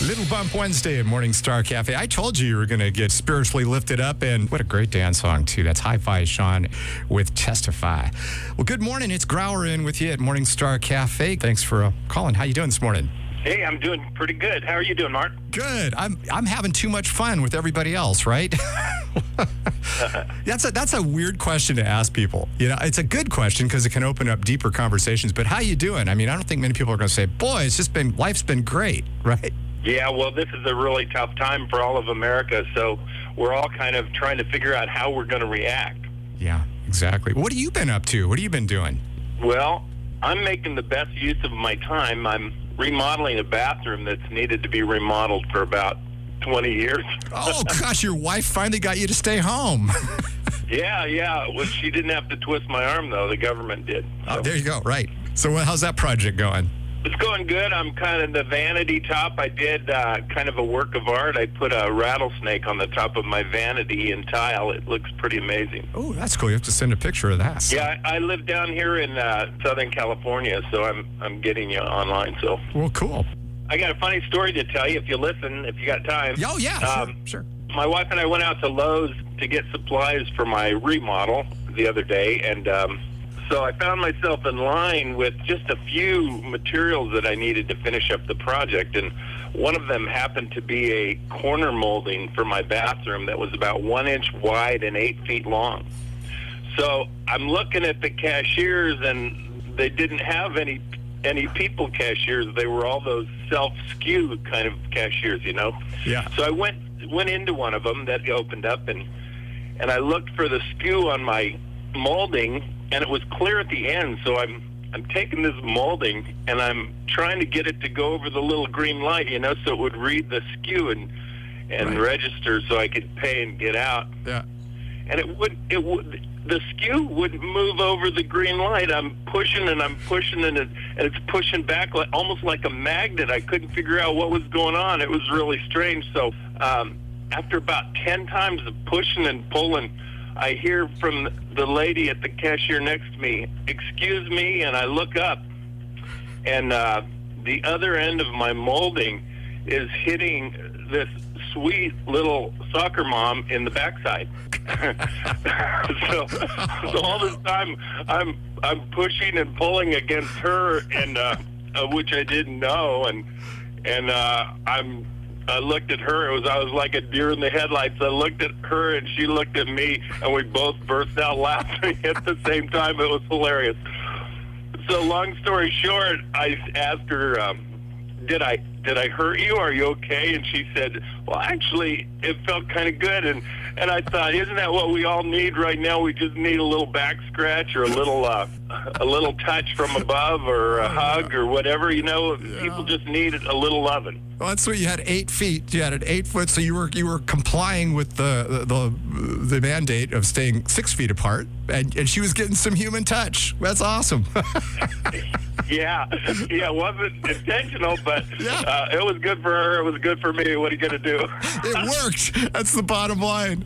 Little Bump Wednesday at Morning Star Cafe. I told you were going to get spiritually lifted up, and what a great dance song, too. That's Hi-Fi Sean with Testify. Well, good morning. It's Grauer in with you at Morning Star Cafe. Thanks for calling. How you doing this morning? Hey, I'm doing pretty good. How are you doing, Mark? Good. I'm having too much fun with everybody else, right? That's a weird question to ask people. You know, it's a good question because it can open up deeper conversations. But how you doing? I mean, I don't think many people are going to say, "Boy, life's been great," right? Yeah, well, this is a really tough time for all of America, so we're all kind of trying to figure out how we're going to react. Yeah, exactly. What have you been up to? What have you been doing? Well, I'm making the best use of my time. I'm remodeling a bathroom that's needed to be remodeled for about 20 years. Oh, gosh, your wife finally got you to stay home. Yeah. Well, she didn't have to twist my arm, though. The government did. So. Oh, there you go. Right. So how's that project going? It's going good. I'm kind of the vanity top. I did kind of a work of art. I put a rattlesnake on the top of my vanity in tile. It looks pretty amazing. Oh, that's cool. You have to send a picture of that. Yeah, I live down here in Southern California, so I'm getting you online. So. Well, cool. I got a funny story to tell you if you listen, if you got time. Oh, yeah, sure. My wife and I went out to Lowe's to get supplies for my remodel the other day, and so I found myself in line with just a few materials that I needed to finish up the project, and one of them happened to be a corner molding for my bathroom that was about 1 inch wide and 8 feet long. So I'm looking at the cashiers, and they didn't have any people cashiers. They were all those self-skew kind of cashiers, you know? Yeah. So I went into one of them that opened up, and I looked for the skew on my molding, and it was clear at the end. So I'm taking this molding, and I'm trying to get it to go over the little green light, you know, so it would read the skew and right. Register so I could pay and get out. Yeah. And the skew wouldn't move over the green light. I'm pushing and it's pushing back almost like a magnet. I couldn't figure out what was going on. It was really strange. So after about 10 times of pushing and pulling, I hear from the lady at the cashier next to me, "Excuse me," and I look up, and the other end of my molding is hitting this sweet little soccer mom in the backside. so all this time I'm pushing and pulling against her, and which I didn't know, and I looked at her. I was like a deer in the headlights. I looked at her, and she looked at me, and we both burst out laughing at the same time. It was hilarious. So long story short, I asked her, did I hurt you? Are you okay? And she said, "Well, actually, it felt kind of good." And I thought, isn't that what we all need right now? We just need a little back scratch or a little touch from above or a hug or whatever. You know, people just need a little loving. Well, that's what you had 8 feet. You had an 8 foot, so you were complying with the mandate of staying 6 feet apart, and she was getting some human touch. That's awesome. Yeah, it wasn't intentional, but it was good for her. It was good for me. What are you going to do? It worked. That's the bottom line.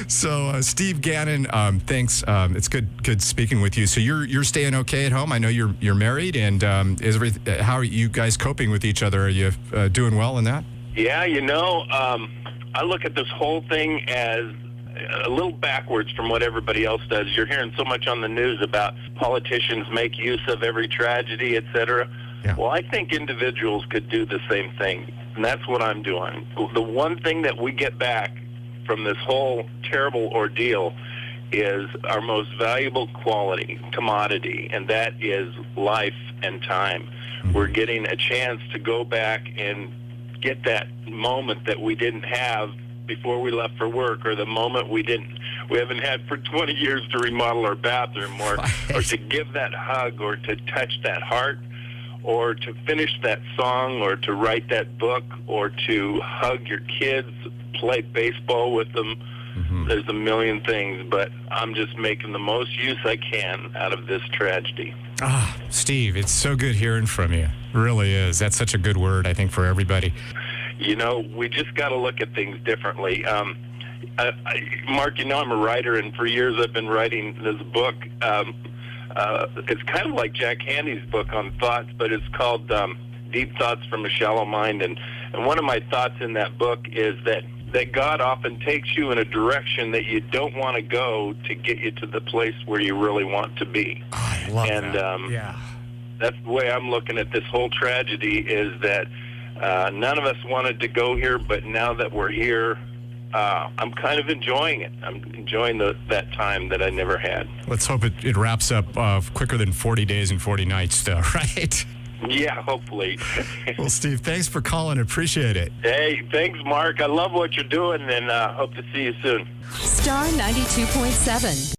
So, Steve Gannon, thanks. It's good speaking with you. So you're staying okay at home? I know you're married, and how are you guys coping with each other? Are you doing well in that? Yeah, you know, I look at this whole thing as a little backwards from what everybody else does. You're hearing so much on the news about politicians make use of every tragedy, etc. Yeah. Well, I think individuals could do the same thing, and that's what I'm doing. The one thing that we get back from this whole terrible ordeal is our most valuable commodity, and that is life and time. Mm-hmm. We're getting a chance to go back and get that moment that we didn't have before we left for work, or the moment we haven't had for 20 years to remodel our bathroom, or to give that hug, or to touch that heart, or to finish that song, or to write that book, or to hug your kids, play baseball with them. Mm-hmm. There's a million things, but I'm just making the most use I can out of this tragedy. Steve, it's so good hearing from you. It really is. That's such a good word, I think, for everybody. You know, we just got to look at things differently. Mark, you know I'm a writer, and for years I've been writing this book. It's kind of like Jack Handy's book on thoughts, but it's called Deep Thoughts from a Shallow Mind. And one of my thoughts in that book is that God often takes you in a direction that you don't want to go to get you to the place where you really want to be. Oh, I love and that. Yeah. that's the way I'm looking at this whole tragedy, is that none of us wanted to go here, but now that we're here, I'm kind of enjoying it. I'm enjoying that time that I never had. Let's hope it wraps up quicker than 40 days and 40 nights, though, right? Yeah, hopefully. Well, Steve, thanks for calling. Appreciate it. Hey, thanks, Mark. I love what you're doing, and hope to see you soon. Star 92.7.